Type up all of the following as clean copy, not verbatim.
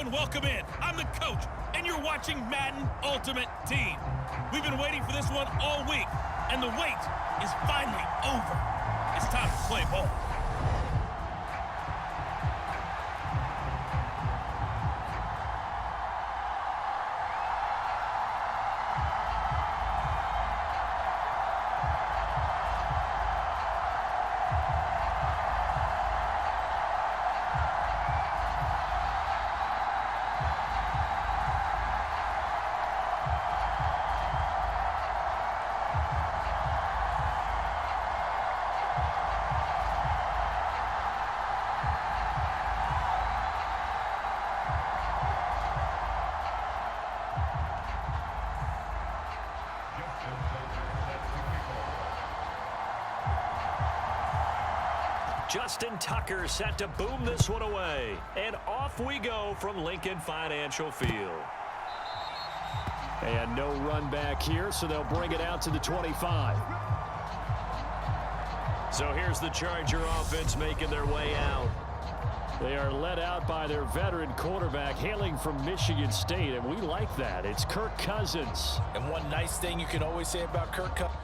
and welcome in. I'm the coach, and you're watching Madden Ultimate Team. We've been waiting for this one all week, and the wait is finally over. It's time to play ball. Justin Tucker set to boom this one away. And off we go from Lincoln Financial Field. And no run back here, so they'll bring it out to the 25. So here's the Charger offense making their way out. They are led out by their veteran quarterback hailing from Michigan State, and we like that. It's Kirk Cousins. And one nice thing you can always say about Kirk Cousins.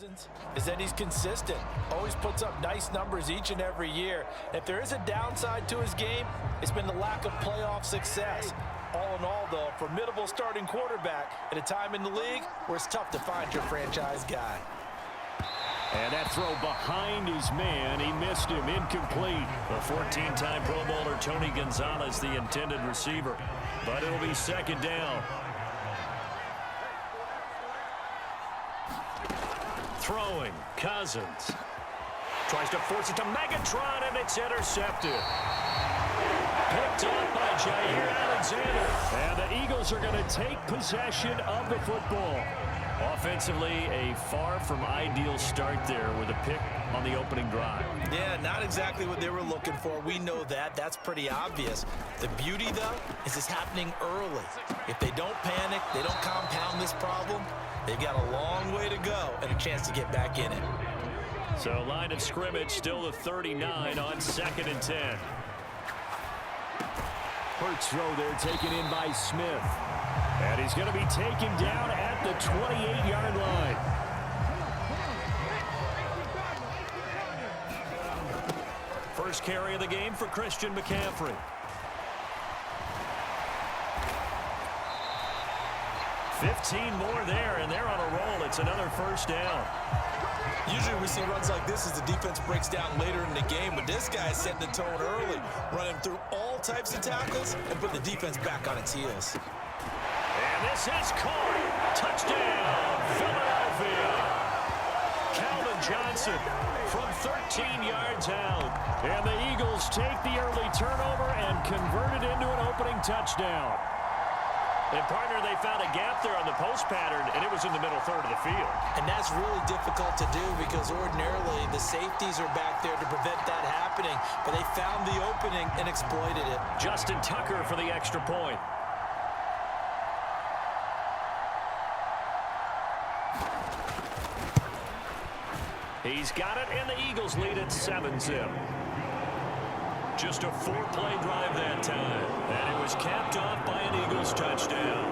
Cousins is that he's consistent. Always puts up nice numbers each and every year. If there is a downside to his game, it's been the lack of playoff success. All in all, though, formidable starting quarterback at a time in the league where it's tough to find your franchise guy. And that throw behind his man, he missed him, incomplete. The 14-time Pro Bowler Tony Gonzalez, the intended receiver. But it'll be second down. Throwing, Cousins. Tries to force it to Megatron, and it's intercepted. Picked off by Jair Alexander. And the Eagles are going to take possession of the football. Offensively, a far from ideal start there with a pick on the opening drive. Yeah, not exactly what they were looking for. We know that. That's pretty obvious. The beauty, though, is it's happening early. If they don't panic, they don't compound this problem, they've got a long way to go and a chance to get back in it. So line of scrimmage still the 39 on 2nd and 10. Hurts throw there taken in by Smith. And he's going to be taken down at the 28-yard line. First carry of the game for Christian McCaffrey. 15 more there, and they're on a roll. It's another first down. Usually we see runs like this as the defense breaks down later in the game, but this guy is setting the tone early, running through all types of tackles and putting the defense back on its heels. And this is caught. Touchdown, Philadelphia. Calvin Johnson from 13 yards out. And the Eagles take the early turnover and convert it into an opening touchdown. And, partner, they found a gap there on the post pattern, and it was in the middle third of the field. And that's really difficult to do because ordinarily the safeties are back there to prevent that happening. But they found the opening and exploited it. Justin Tucker for the extra point. He's got it, and the Eagles lead at 7-zip. Just a 4-play drive that time, and it was capped off by an Eagles touchdown.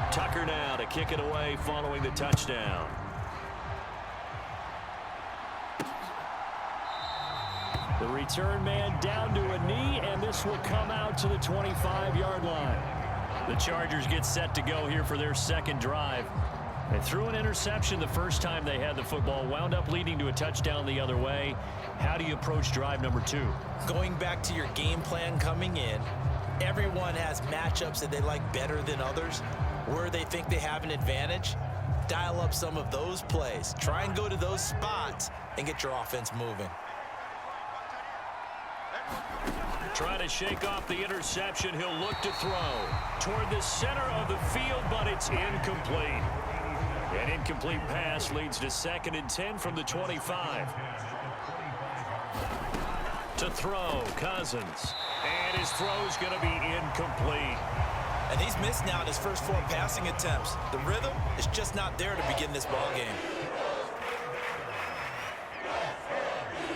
Tucker now to kick it away following the touchdown. The return man down to a knee, and this will come out to the 25-yard line. The Chargers get set to go here for their second drive. They threw an interception the first time they had the football, wound up leading to a touchdown the other way. How do you approach drive number 2? Going back to your game plan coming in, everyone has matchups that they like better than others. Where they think they have an advantage, dial up some of those plays. Try and go to those spots and get your offense moving. Trying to shake off the interception. He'll look to throw toward the center of the field, but it's incomplete. An incomplete pass leads to 2nd and 10 from the 25. To throw, Cousins. And his throw's going to be incomplete. And he's missed now in his first 4 passing attempts. The rhythm is just not there to begin this ball game.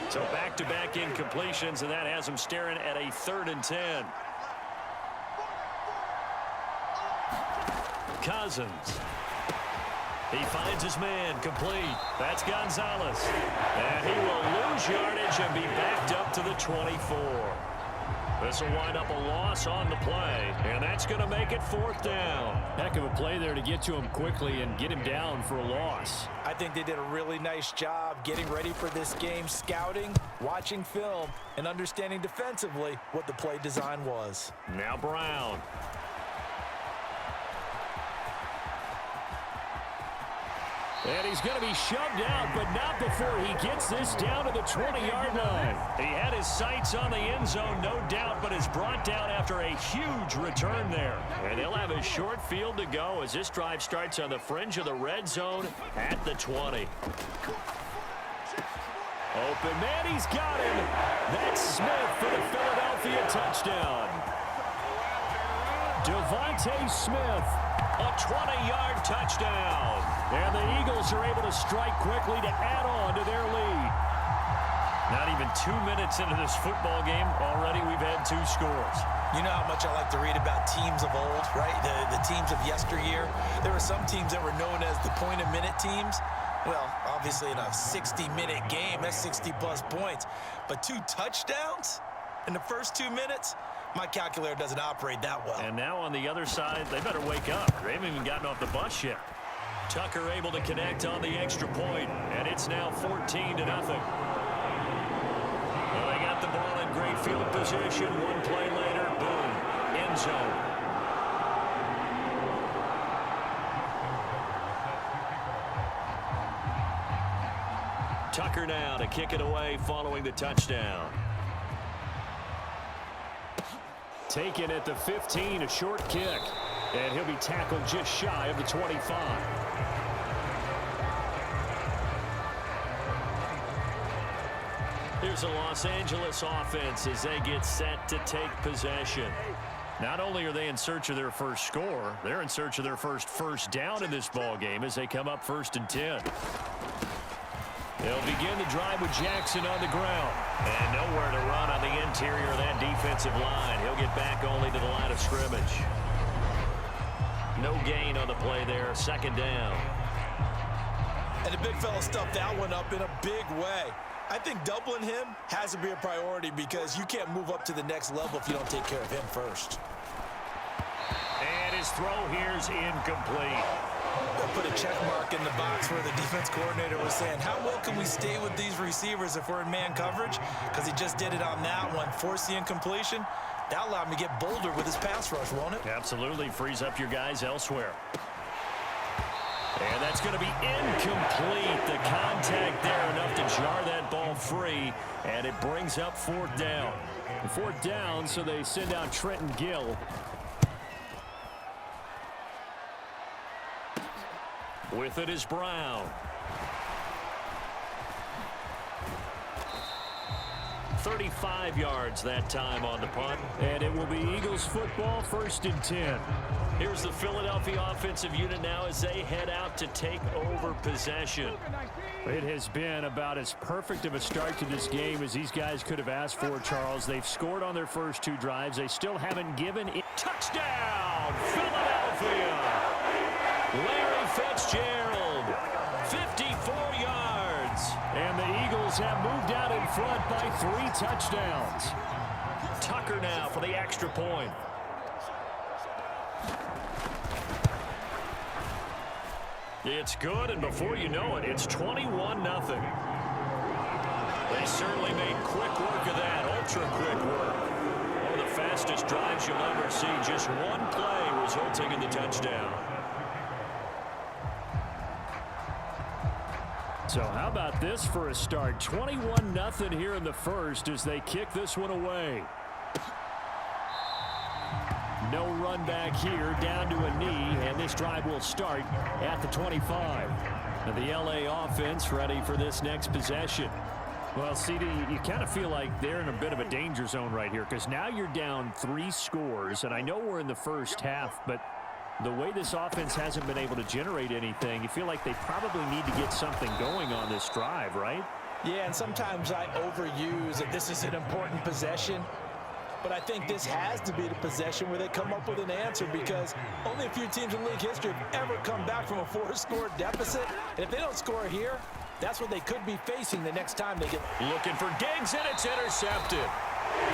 So back-to-back incompletions, and that has him staring at a 3rd and 10. Cousins. He finds his man, complete. That's Gonzalez. And he will lose yardage and be backed up to the 24. This will wind up a loss on the play, and that's going to make it 4th down. Heck of a play there to get to him quickly and get him down for a loss. I think they did a really nice job getting ready for this game, scouting, watching film, and understanding defensively what the play design was. Now Brown. And he's going to be shoved out, but not before he gets this down to the 20-yard line. He had his sights on the end zone, no doubt, but is brought down after a huge return there. And he'll have a short field to go as this drive starts on the fringe of the red zone at the 20. Open man, he's got him. That's Smith for the Philadelphia touchdown. Devontae Smith, a 20-yard touchdown. And the Eagles are able to strike quickly to add on to their lead. Not even 2 minutes into this football game, already we've had 2 scores. You know how much I like to read about teams of old, right? The teams of yesteryear. There were some teams that were known as the point-a-minute teams. Well, obviously in a 60-minute game, that's 60-plus points. But 2 touchdowns in the first 2 minutes? My calculator doesn't operate that well. And now on the other side, they better wake up. They haven't even gotten off the bus yet. Tucker able to connect on the extra point, and it's now 14-0. Well, they got the ball in great field position. One play later, boom, end zone. Tucker now to kick it away following the touchdown. Taken at the 15, a short kick. And he'll be tackled just shy of the 25. Here's a Los Angeles offense as they get set to take possession. Not only are they in search of their first score, they're in search of their first down in this ball game as they come up 1st and 10. They'll begin the drive with Jackson on the ground. And nowhere to run on the interior of that defensive line. He'll get back only to the line of scrimmage. No gain on the play there, 2nd down. And the big fella stuffed that one up in a big way. I think doubling him has to be a priority because you can't move up to the next level if you don't take care of him first. And his throw here's incomplete. They'll put a check mark in the box where the defense coordinator was saying, how well can we stay with these receivers if we're in man coverage? Because he just did it on that one, forced the incompletion. That allowed him to get bolder with his pass rush, won't it? Absolutely, frees up your guys elsewhere. And that's going to be incomplete. The contact there enough to jar that ball free, and it brings up 4th down. 4th down, so they send out Trenton Gill. With it is Brown. 35 yards that time on the punt. And it will be Eagles football, 1st and 10. Here's the Philadelphia offensive unit now as they head out to take over possession. It has been about as perfect of a start to this game as these guys could have asked for, Charles. They've scored on their first 2 drives. They still haven't given it. Touchdown, Philadelphia! Larry Fitzgerald, 54 yards. And the Eagles have moved out in front by 3 touchdowns. Tucker now for the extra point. It's good, and before you know it, it's 21-0. They certainly made quick work of that, ultra-quick work. One of the fastest drives you'll ever see, just one play resulting in the touchdown. So how about this for a start? 21-0 here in the first as they kick this one away. No run back here, down to a knee, and this drive will start at the 25. And the LA offense ready for this next possession. Well, CD, you kind of feel like they're in a bit of a danger zone right here because now you're down 3 scores, and I know we're in the first half, but the way this offense hasn't been able to generate anything, you feel like they probably need to get something going on this drive, right? Yeah, and sometimes I overuse that this is an important possession. But I think this has to be the possession where they come up with an answer because only a few teams in league history have ever come back from a 4-score deficit. And if they don't score here, that's what they could be facing the next time they get. Looking for Diggs, and it's intercepted.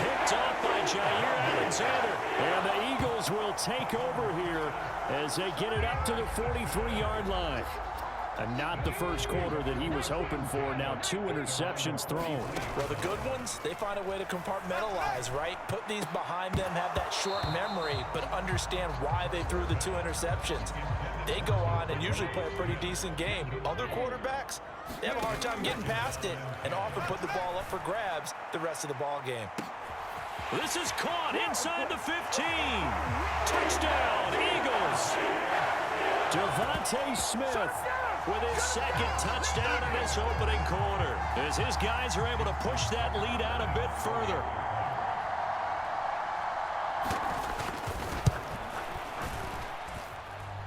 Picked picked off by Jair Alexander. And the Eagles will take over here as they get it up to the 43-yard line. And not the first quarter that he was hoping for. Now 2 interceptions thrown. Well, the good ones, they find a way to compartmentalize, right? Put these behind them, have that short memory, but understand why they threw the 2 interceptions. They go on and usually play a pretty decent game. Other quarterbacks, they have a hard time getting past it and often put the ball up for grabs the rest of the ball game. This is caught inside the 15. Touchdown, Eagles. Devontae Smith with his second touchdown in this opening quarter, as his guys are able to push that lead out a bit further.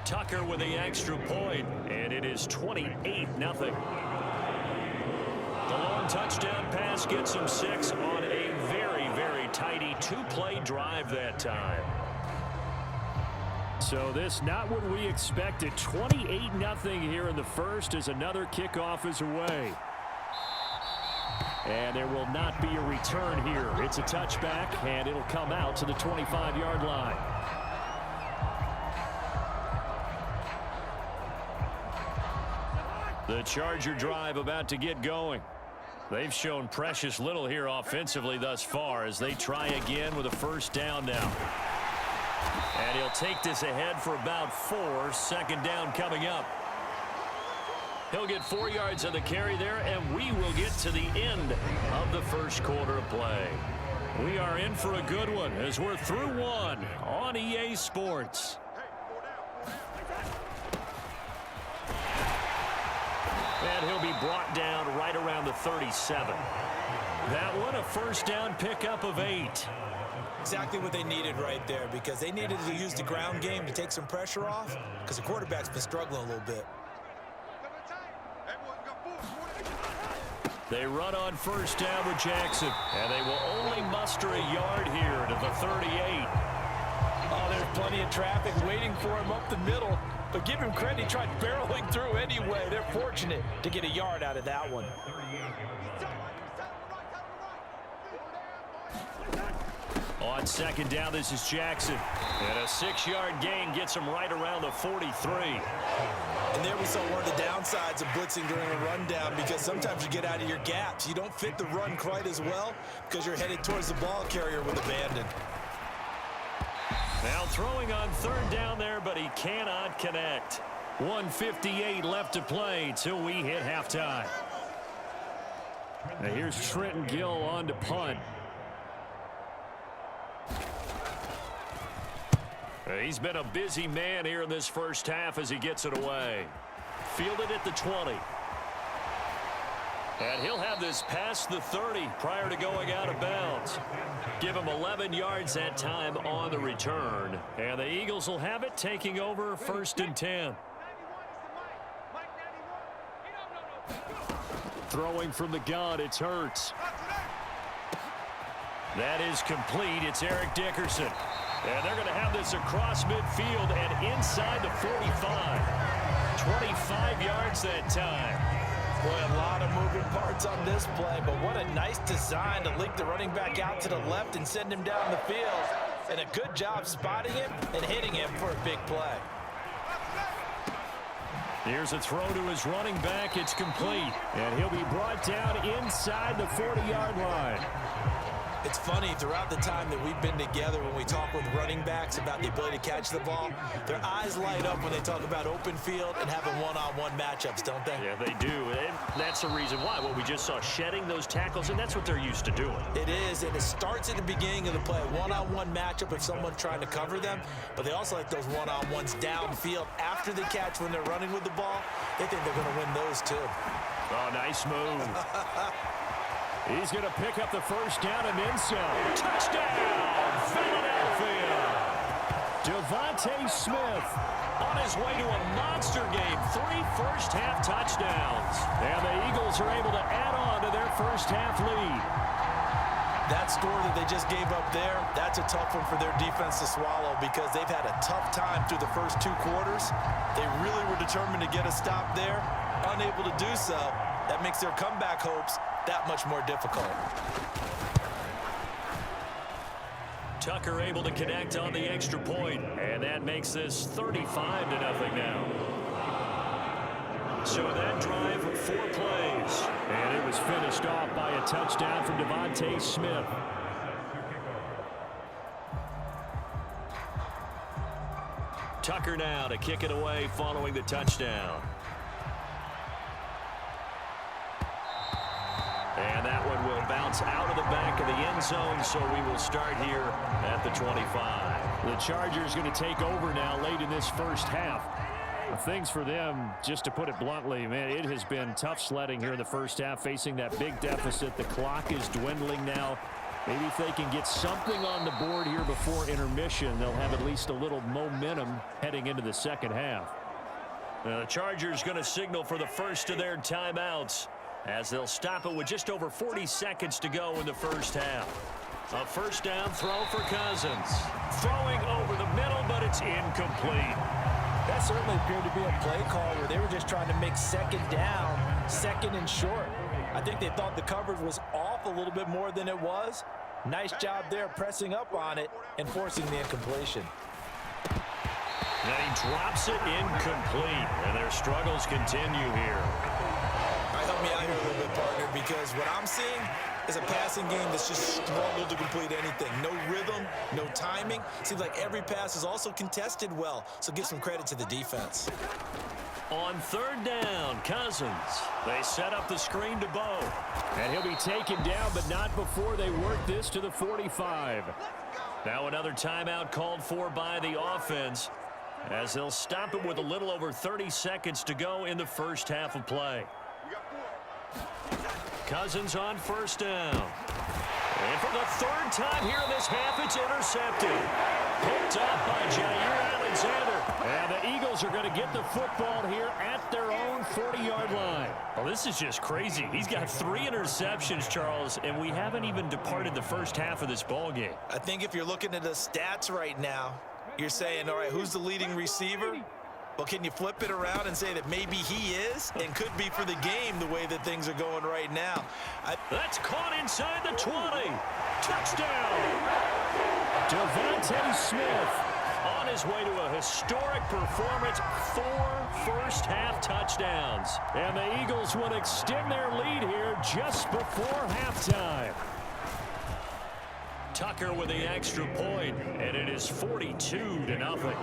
Tucker with the extra point, and it is 28-0. The long touchdown pass gets him 6 on a very, very tidy 2-play drive that time. So this not what we expected. 28-0 here in the first as another kickoff is away. And there will not be a return here. It's a touchback, and it'll come out to the 25-yard line. The Charger drive about to get going. They've shown precious little here offensively thus far as they try again with a first down now. And he'll take this ahead for about 4. Second down coming up. He'll get 4 yards on the carry there, and we will get to the end of the first quarter of play. We are in for a good one as we're through one on EA Sports. And he'll be brought down right around the 37. That one a first down pickup of 8. Exactly what they needed right there, because they needed to use the ground game to take some pressure off, because the quarterback's been struggling a little bit. They run on first down with Jackson, and they will only muster a yard here to the 38. Oh, there's plenty of traffic waiting for him up the middle, but give him credit, he tried barreling through anyway. They're fortunate to get a yard out of that one. On second down, this is Jackson. And a 6-yard gain gets him right around the 43. And there we saw one of the downsides of blitzing during a rundown, because sometimes you get out of your gaps. You don't fit the run quite as well because you're headed towards the ball carrier with abandon. Now throwing on third down there, but he cannot connect. 1:58 left to play till we hit halftime. Now here's Trenton Gill on to punt. He's been a busy man here in this first half as he gets it away. Fielded at the 20. And he'll have this past the 30 prior to going out of bounds. Give him 11 yards that time on the return. And the Eagles will have it, taking over first and 10. Throwing from the gun, it's Hurts. That is complete. It's Eric Dickerson. And they're going to have this across midfield and inside the 45. 25 yards that time. Boy, a lot of moving parts on this play, but what a nice design to link the running back out to the left and send him down the field. And a good job spotting him and hitting him for a big play. Here's a throw to his running back. It's complete. And he'll be brought down inside the 40-yard line. It's funny, throughout the time that we've been together, when we talk with running backs about the ability to catch the ball, their eyes light up when they talk about open field and having one-on-one matchups, don't they? Yeah, they do. And that's the reason why. Well, we just saw shedding those tackles, and that's what they're used to doing. It is, and it starts at the beginning of the play. One-on-one matchup if someone's trying to cover them, but they also like those one-on-ones downfield after the catch when they're running with the ball. They think they're going to win those too. Oh, nice move. He's going to pick up the first down and then some. Touchdown, Philadelphia. Devontae Smith on his way to a monster game. 3 first-half touchdowns. And the Eagles are able to add on to their first-half lead. That score that they just gave up there, that's a tough one for their defense to swallow, because they've had a tough time through the first 2 quarters. They really were determined to get a stop there. Unable to do so. That makes their comeback hopes that much more difficult. Tucker able to connect on the extra point, and that makes this 35-0 now. So that drive, 4 plays. And it was finished off by a touchdown from Devontae Smith. Tucker now to kick it away following the touchdown. And that one will bounce out of the back of the end zone, so we will start here at the 25. The Chargers going to take over now late in this first half. Things for them, just to put it bluntly, man, it has been tough sledding here in the first half, facing that big deficit. The clock is dwindling now. Maybe if they can get something on the board here before intermission, they'll have at least a little momentum heading into the second half. The Chargers going to signal for the first of their timeouts, as they'll stop it with just over 40 seconds to go in the first half. A first down throw for Cousins. Throwing over the middle, but it's incomplete. That certainly appeared to be a play call where they were just trying to make second down, second and short. I think they thought the coverage was off a little bit more than it was. Nice job there pressing up on it and forcing the incompletion. And he drops it incomplete, and their struggles continue here. Help me out here a little bit, partner, because what I'm seeing is a passing game that's just struggled to complete anything. No rhythm, no timing. Seems like every pass is also contested well, so give some credit to the defense. On third down, Cousins. They set up the screen to Bo. And he'll be taken down, but not before they work this to the 45. Now another timeout called for by the offense, as they'll stop it with a little over 30 seconds to go in the first half of play. Cousins on first down. And for the third time here in this half, it's intercepted. Picked up by Jair Alexander. And the Eagles are going to get the football here at their own 40-yard line. Well, this is just crazy. He's got 3 interceptions, Charles, and we haven't even departed the first half of this ball game. I think if you're looking at the stats right now, you're saying, all right, who's the leading receiver? Well, can you flip it around and say that maybe he is and could be for the game the way that things are going right now? That's caught inside the 20. Touchdown. Devontae Smith on his way to a historic performance, 4 first-half touchdowns. And the Eagles will extend their lead here just before halftime. Tucker with the extra point, and it is 42-0.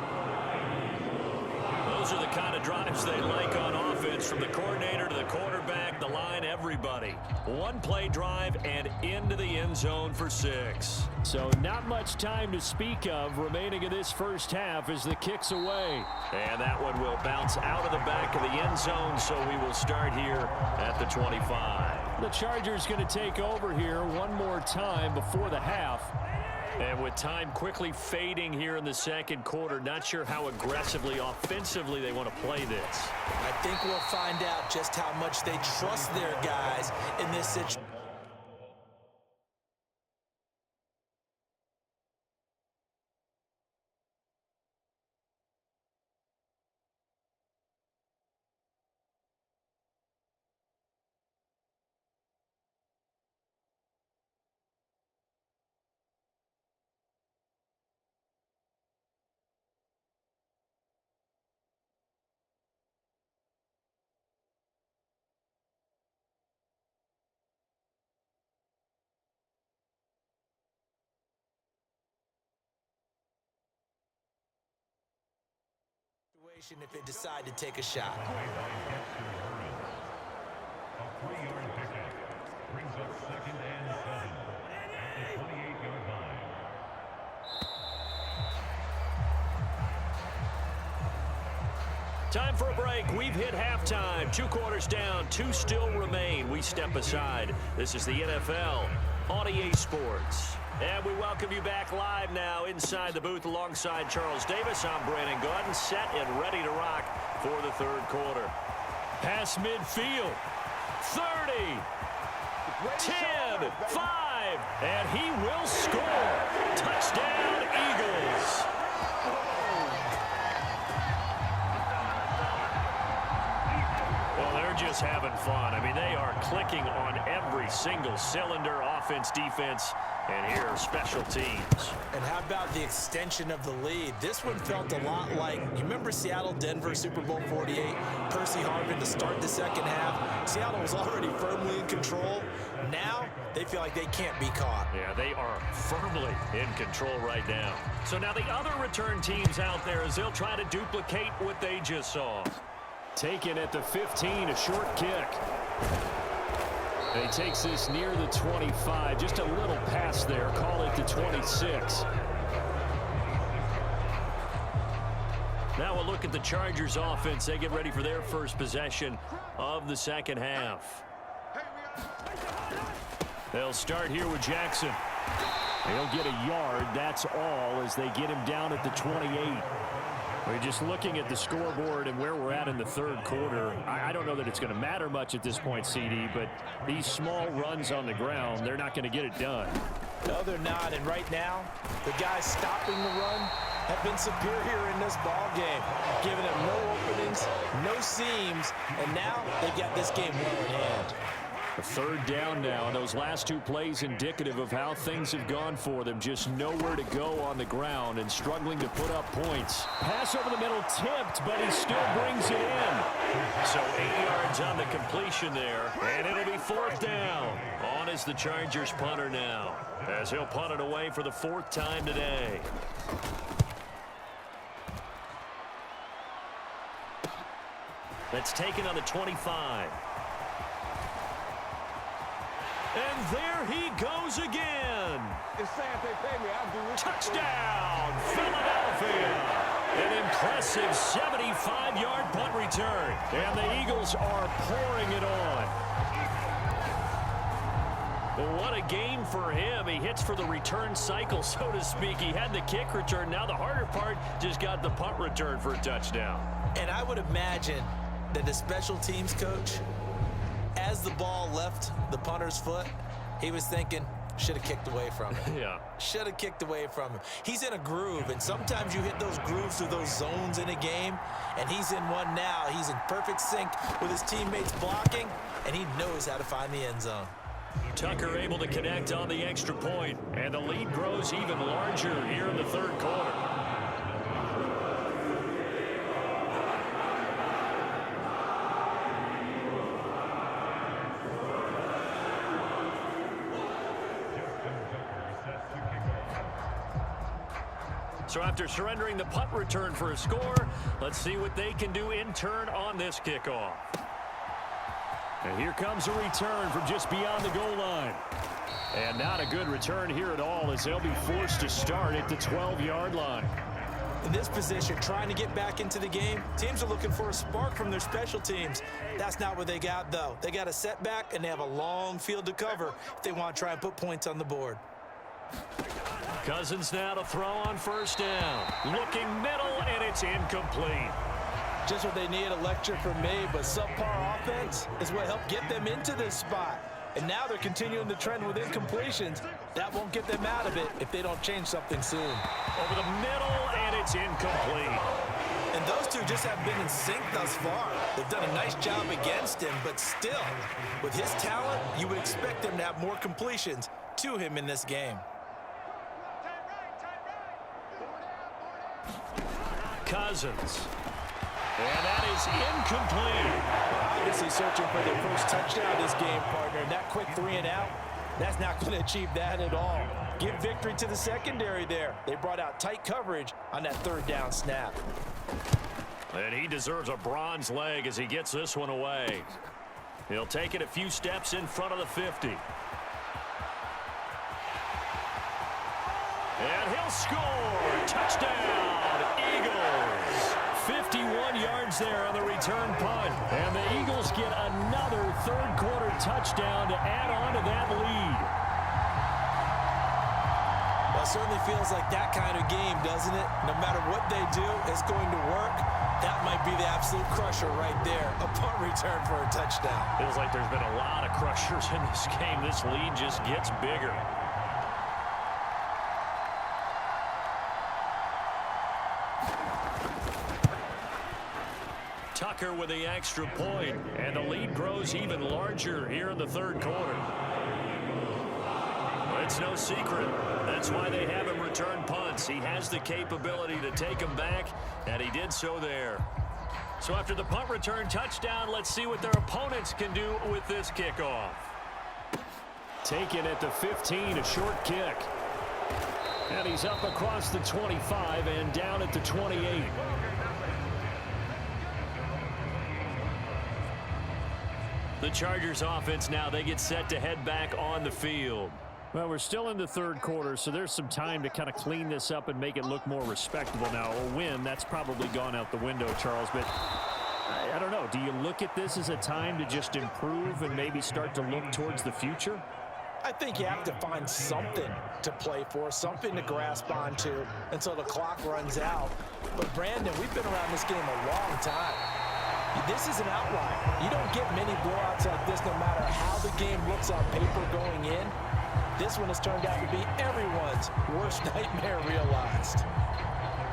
Those are the kind of drives they like on offense, from the coordinator to the quarterback, the line, everybody. 1-play drive and into the end zone for 6. So not much time to speak of remaining in this first half as the kick's away. And that one will bounce out of the back of the end zone, so we will start here at the 25. The Chargers going to take over here one more time before the half. And with time quickly fading here in the second quarter, not sure how aggressively, offensively they want to play this. I think we'll find out just how much they trust their guys in this situation. If they decide to take a shot. A 3-yard pickup brings up 2nd and 7 at the 28-yard line. Time for a break. We've hit halftime. 2 quarters down, 2 still remain. We step aside. This is the NFL on EA Sports. And we welcome you back live now inside the booth alongside Charles Davis. I'm Brandon Gordon, set and ready to rock for the third quarter. Pass midfield. 30. 10. 5. And he will score. Touchdown, Eagles. Well, they're just having fun. I mean, they are clicking on every single cylinder, offense, defense. And here are special teams. And how about the extension of the lead? This one felt a lot like, you remember Seattle-Denver Super Bowl 48? Percy Harvin to start the second half. Seattle was already firmly in control. Now they feel like they can't be caught. Yeah, they are firmly in control right now. So now the other return teams out there as they'll try to duplicate what they just saw. Taken at the 15, a short kick. And he takes this near the 25. Just a little pass there. Call it the 26. Now we'll look at the Chargers offense. They get ready for their first possession of the second half. They'll start here with Jackson. He'll get a yard. That's all as they get him down at the 28. We're just looking at the scoreboard and where we're at in the third quarter. I don't know that it's going to matter much at this point, CD, but these small runs on the ground, they're not going to get it done. No, they're not. And right now, the guys stopping the run have been superior in this ball game, giving them no openings, no seams, and now they've got this game well in hand. A third down now, and those last two plays indicative of how things have gone for them. Just nowhere to go on the ground and struggling to put up points. Pass over the middle tipped, but he still brings it in. So 8 yards on the completion there, and it'll be fourth down. On is the Chargers punter now, as he'll punt it away for the fourth time today. That's taken on the 25. And there he goes again. Touchdown, Philadelphia. An impressive 75-yard punt return. And the Eagles are pouring it on. Well, what a game for him. He hits for the return cycle, so to speak. He had the kick return. Now the harder part just got the punt return for a touchdown. And I would imagine that the special teams coach, as the ball left the punter's foot, he was thinking, should have kicked away from him. Yeah. Should have kicked away from him. He's in a groove, and sometimes you hit those grooves through those zones in a game, and he's in one now. He's in perfect sync with his teammates blocking, and he knows how to find the end zone. Tucker able to connect on the extra point, and the lead grows even larger here in the third quarter. So after surrendering the punt return for a score, let's see what they can do in turn on this kickoff. And here comes a return from just beyond the goal line. And not a good return here at all as they'll be forced to start at the 12-yard line. In this position, trying to get back into the game, teams are looking for a spark from their special teams. That's not what they got, though. They got a setback, and they have a long field to cover if they want to try and put points on the board. Cousins now to throw on first down. Looking middle, and it's incomplete. Just what they need, a lecture from me, but subpar offense is what helped get them into this spot. And now they're continuing the trend with incompletions. That won't get them out of it if they don't change something soon. Over the middle, and it's incomplete. And those two just haven't been in sync thus far. They've done a nice job against him, but still, with his talent, you would expect them to have more completions to him in this game. Cousins. And that is incomplete. Obviously searching for their first touchdown this game, partner. And that quick 3 and out, that's not going to achieve that at all. Give victory to the secondary there. They brought out tight coverage on that third down snap. And he deserves a bronze leg as he gets this one away. He'll take it a few steps in front of the 50. And he'll score. Touchdown, Eagles. 51 yards there on the return punt. And the Eagles get another third quarter touchdown to add on to that lead. Well, it certainly feels like that kind of game, doesn't it? No matter what they do, it's going to work. That might be the absolute crusher right there. A punt return for a touchdown. Feels like there's been a lot of crushers in this game. This lead just gets bigger. Tucker with the extra point, and the lead grows even larger here in the third quarter. it's no secret. That's why they have him return punts. He has the capability to take them back, and he did so there. So after the punt return touchdown, let's see what their opponents can do with this kickoff. Taken at the 15, a short kick. And he's up across the 25 and down at the 28. The Chargers offense now, they get set to head back on the field. Well, we're still in the third quarter, so there's some time to kind of clean this up and make it look more respectable. Now, a win, that's probably gone out the window, Charles, but I don't know. Do you look at this as a time to just improve and maybe start to look towards the future? I think you have to find something to play for, something to grasp onto until the clock runs out. But, Brandon, we've been around this game a long time. This is an outlier. You don't get many blowouts like this no matter how the game looks on paper going in. This one has turned out to be everyone's worst nightmare realized.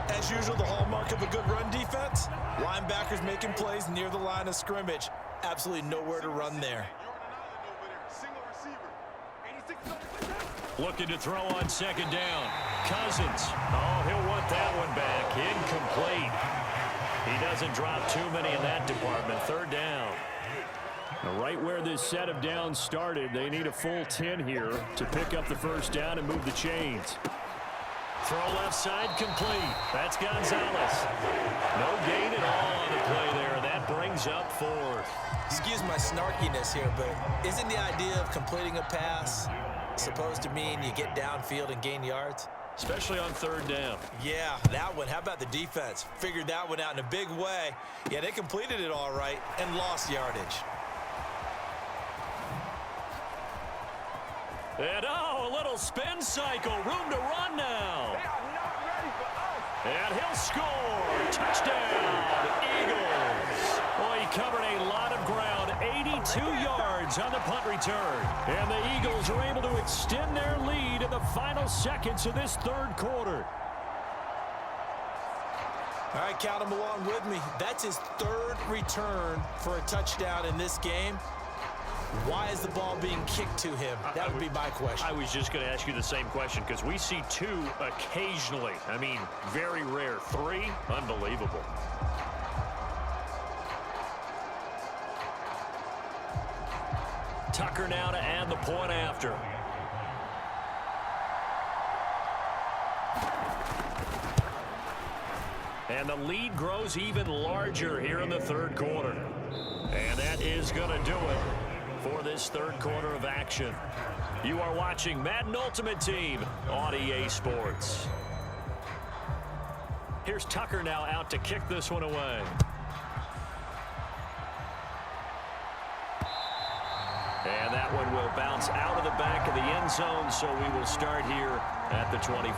As usual, the hallmark of a good run defense, linebackers making plays near the line of scrimmage. Absolutely nowhere to run there. Looking to throw on second down. Cousins. Oh, he'll want that one back. Incomplete. He doesn't drop too many in that department. Third down. Right where this set of downs started, they need a full 10 here to pick up the first down and move the chains. Throw left side complete. That's Gonzalez. No gain at all on the play there. That brings up fourth. Excuse my snarkiness here, but isn't the idea of completing a pass supposed to mean you get downfield and gain yards? Especially on third down. Yeah, that one. How about the defense? Figured that one out in a big way. Yeah, they completed it all right and lost yardage. And oh, a little spin cycle. Room to run now. They are not ready for us. And he'll score. Touchdown, Eagles. Well, he covered a lot of ground. 82 yards on the punt return. And the Eagles are able to extend their lead in the final seconds of this third quarter. All right, count him along with me. That's his third return for a touchdown in this game. Why is the ball being kicked to him? That would be my question. I was just going to ask you the same question because we see two occasionally. I mean, very rare. Three, unbelievable. Tucker now to add the point after. And the lead grows even larger here in the third quarter. And that is going to do it for this third quarter of action. You are watching Madden Ultimate Team on EA Sports. Here's Tucker now out to kick this one away. And that one will bounce out of the back of the end zone, so we will start here at the 25.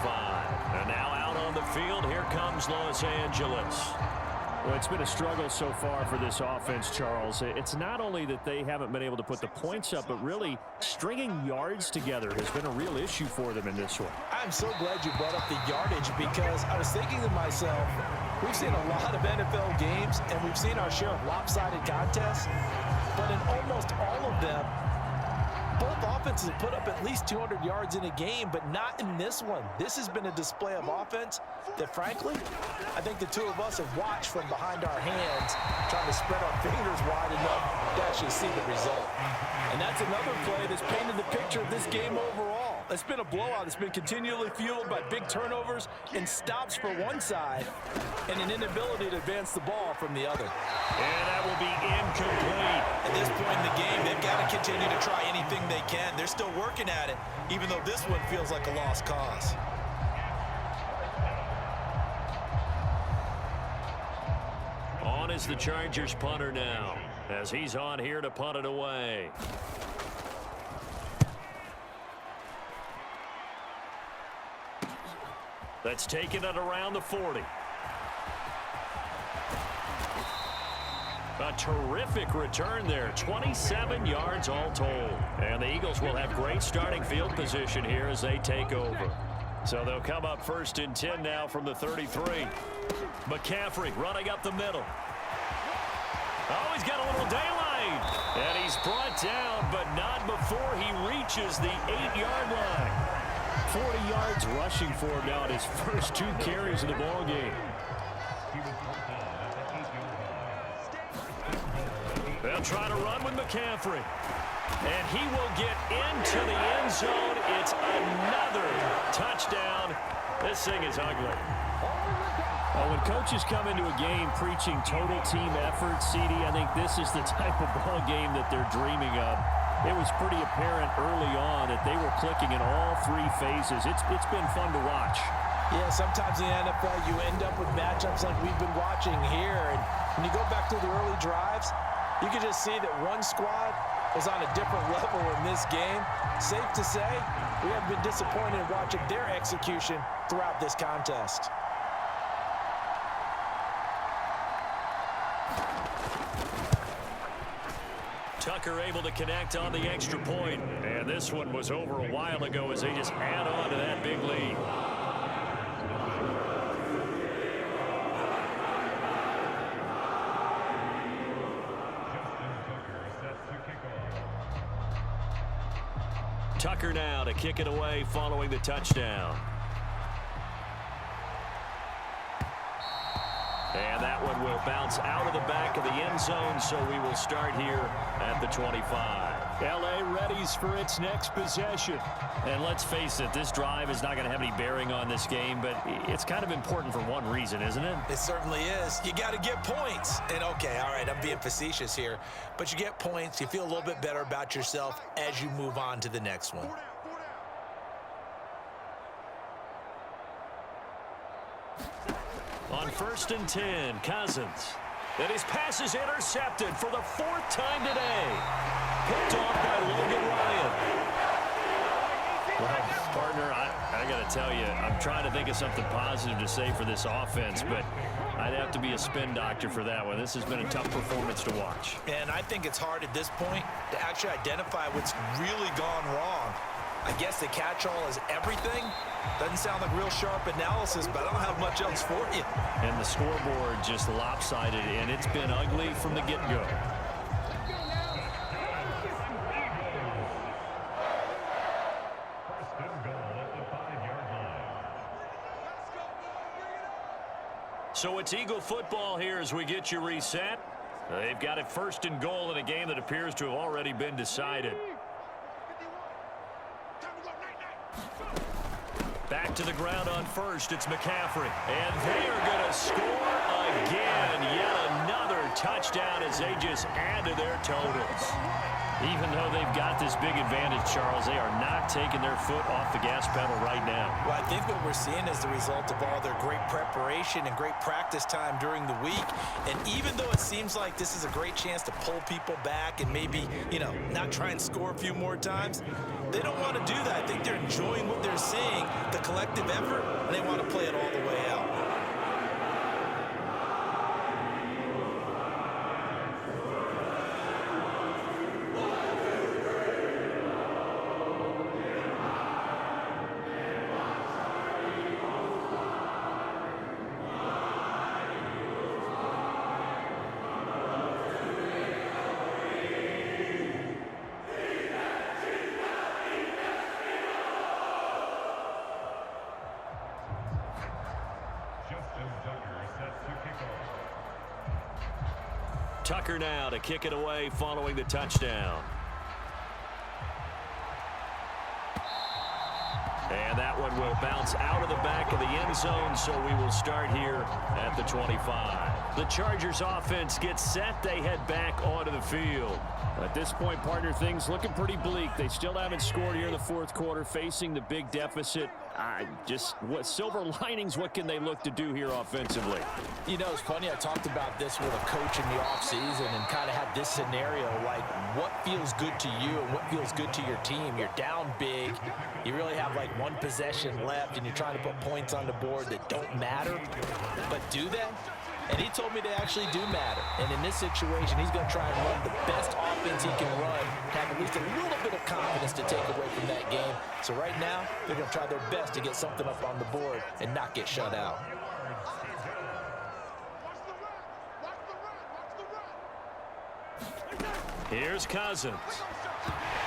And now out on the field, here comes Los Angeles. Well, it's been a struggle so far for this offense, Charles. It's not only that they haven't been able to put the points up, but really stringing yards together has been a real issue for them in this one. I'm so glad you brought up the yardage because I was thinking to myself, we've seen a lot of NFL games and we've seen our share of lopsided contests, but in almost all of them, both offenses have put up at least 200 yards in a game, but not in this one. This has been a display of offense that, frankly, I think the two of us have watched from behind our hands, trying to spread our fingers wide enough to actually see the result. And that's another play that's painted the picture of this game overall. It's been a blowout. It's been continually fueled by big turnovers and stops for one side and an inability to advance the ball from the other. And that will be incomplete. At this point in the game, they've got to continue to try anything they can. They're still working at it, even though this one feels like a lost cause. On is the Chargers punter now, as he's on here to punt it away. That's taken it around the 40. A terrific return there. 27 yards all told. And the Eagles will have great starting field position here as they take over. So they'll come up first and 10 now from the 33. McCaffrey running up the middle. Oh, he's got a little daylight. And he's brought down, but not before he reaches the 8-yard line. 40 yards rushing for him now at his first 2 carries of the ball game. They'll try to run with McCaffrey. And he will get into the end zone. It's another touchdown. This thing is ugly. Well, when coaches come into a game preaching total team effort, CD, I think this is the type of ball game that they're dreaming of. It was pretty apparent early on that they were clicking in all 3 phases. It's been fun to watch. Yeah, sometimes in the NFL you end up with matchups like we've been watching here. And when you go back to the early drives, you can just see that one squad was on a different level in this game. Safe to say, we have been disappointed in watching their execution throughout this contest. Tucker able to connect on the extra point. And this one was over a while ago as they just add on to that big lead. Tucker now to kick it away following the touchdown. And that one will bounce out of the back of the end zone, so we will start here at the 25. L.A. readies for its next possession. And let's face it, this drive is not going to have any bearing on this game, but it's kind of important for one reason, isn't it? It certainly is. You got to get points. And, okay, all right, I'm being facetious here. But you get points. You feel a little bit better about yourself as you move on to the next one. On 1st and 10, Cousins. And his pass is intercepted for the 4th time today. Picked off by Logan Ryan. Well, partner, I got to tell you, I'm trying to think of something positive to say for this offense, but I'd have to be a spin doctor for that one. This has been a tough performance to watch. And I think it's hard at this point to actually identify what's really gone wrong. I guess the catch-all is everything. Doesn't sound like real sharp analysis, but I don't have much else for you. And the scoreboard just lopsided, and it's been ugly from the get-go. So it's Eagle football here as we get you reset. They've got it 1st and goal in a game that appears to have already been decided. Back to the ground on 1st, it's McCaffrey. And they are going to score again. Yet another touchdown as they just add to their totals. Even though they've got this big advantage, Charles, they are not taking their foot off the gas pedal right now. Well, I think what we're seeing is the result of all their great preparation and great practice time during the week. And even though it seems like this is a great chance to pull people back and maybe, not try and score a few more times, they don't want to do that. I think they're enjoying what they're seeing, the collective effort, and they want to play it all the way out. Tucker now to kick it away following the touchdown. And that one will bounce out of the back of the end zone, so we will start here at the 25. The Chargers offense gets set. They head back onto the field. At this point, partner, things looking pretty bleak. They still haven't scored here in the 4th quarter, facing the big deficit. What silver linings, what can they look to do here offensively? It's funny, I talked about this with a coach in the offseason and kind of had this scenario, like what feels good to you and what feels good to your team. You're down big. You really have like one possession left, and you're trying to put points on the board that don't matter. But do they? And he told me they actually do matter. And in this situation, he's going to try and run the best offense he can run, have at least a little bit of confidence to take away from that game. So right now, they're going to try their best to get something up on the board and not get shut out. Here's Cousins.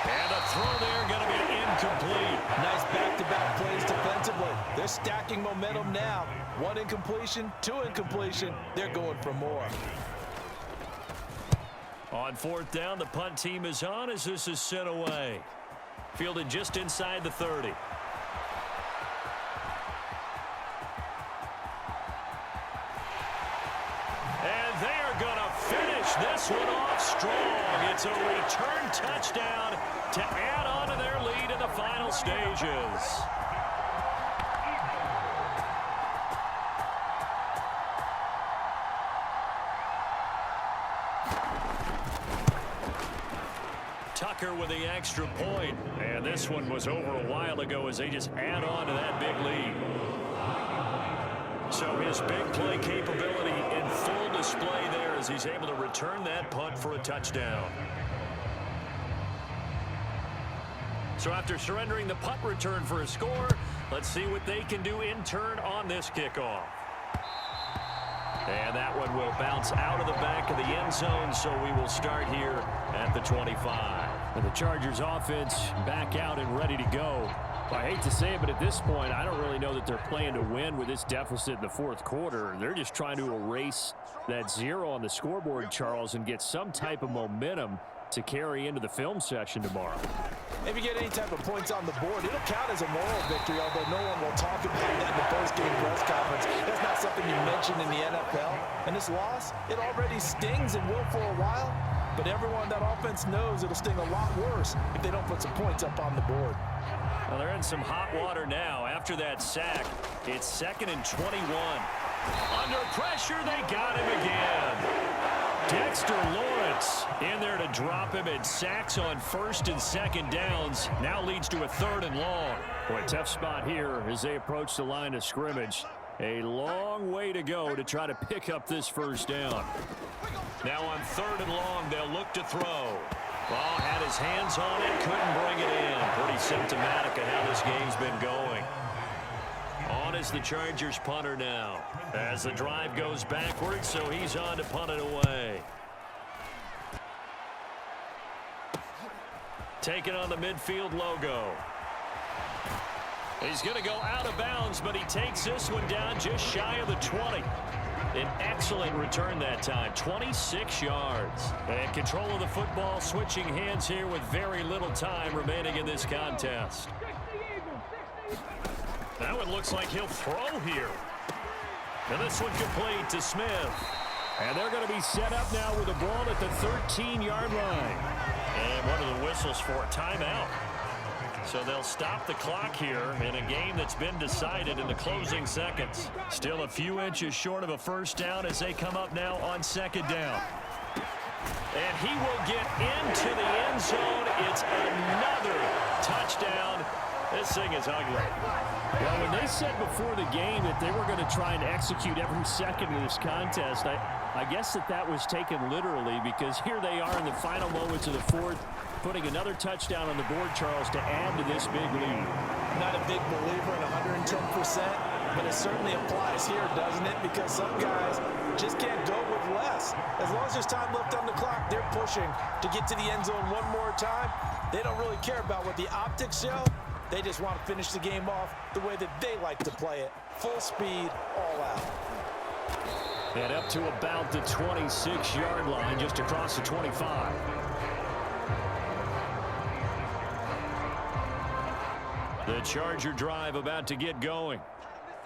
And the throw there going to be incomplete. Nice back-to-back plays defensively. They're stacking momentum now. 1 incompletion, 2 incompletion. They're going for more. On 4th down, the punt team is on as this is sent away. Fielded just inside the 30. And they are going to finish this one off strong. It's a return touchdown to add on to their lead in the final stages. Tucker with the extra point. And this one was over a while ago as they just add on to that big lead. So his big play capability in full display there as he's able to return that punt for a touchdown. So after surrendering the punt return for a score, let's see what they can do in turn on this kickoff. And that one will bounce out of the back of the end zone, so we will start here at the 25. And the Chargers offense back out and ready to go. I hate to say it, but at this point, I don't really know that they're playing to win with this deficit in the 4th quarter. They're just trying to erase that 0 on the scoreboard, Charles, and get some type of momentum to carry into the film session tomorrow. If you get any type of points on the board, it'll count as a moral victory, although no one will talk about that in the post-game press conference. That's not something you mention in the NFL. And this loss, it already stings and will for a while, but everyone on that offense knows it'll sting a lot worse if they don't put some points up on the board. Well, they're in some hot water now. After that sack, it's 2nd and 21. Under pressure, they got him again. Dexter Lawrence in there to drop him, and sacks on 1st and 2nd downs. Now leads to a 3rd and long. Boy, tough spot here as they approach the line of scrimmage. A long way to go to try to pick up this 1st down. Now on 3rd and long, they'll look to throw. Ball had his hands on it, couldn't bring it in. Pretty symptomatic of how this game's been going. On is the Chargers punter now as the drive goes backwards, so he's on to punt it away. Taking on the midfield logo. He's going to go out of bounds, but he takes this one down just shy of the 20. An excellent return that time, 26 yards. And control of the football, switching hands here with very little time remaining in this contest. That one looks like he'll throw here. And this one complete to Smith. And they're going to be set up now with the ball at the 13-yard line. And what are the whistles for? Timeout. So they'll stop the clock here in a game that's been decided in the closing seconds. Still a few inches short of a 1st down as they come up now on 2nd down. And he will get into the end zone. It's another touchdown. This thing is ugly. Well, when they said before the game that they were going to try and execute every second of this contest, I guess that was taken literally, because here they are in the final moments of the 4th, putting another touchdown on the board, Charles, to add to this big lead. Not a big believer in 110%, but it certainly applies here, doesn't it? Because some guys just can't go with less. As long as there's time left on the clock, they're pushing to get to the end zone one more time. They don't really care about what the optics show. They just want to finish the game off the way that they like to play it. Full speed, all out. And up to about the 26-yard line, just across the 25. The Charger drive about to get going.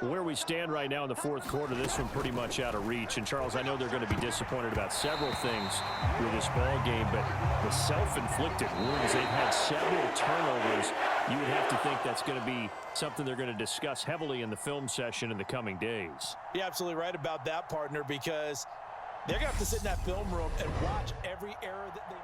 Where we stand right now in the 4th quarter, this one pretty much out of reach. And, Charles, I know they're going to be disappointed about several things with this ball game, but the self-inflicted wounds, they've had several turnovers. You would have to think that's going to be something they're going to discuss heavily in the film session in the coming days. You're absolutely right about that, partner, because they're going to have to sit in that film room and watch every error that they...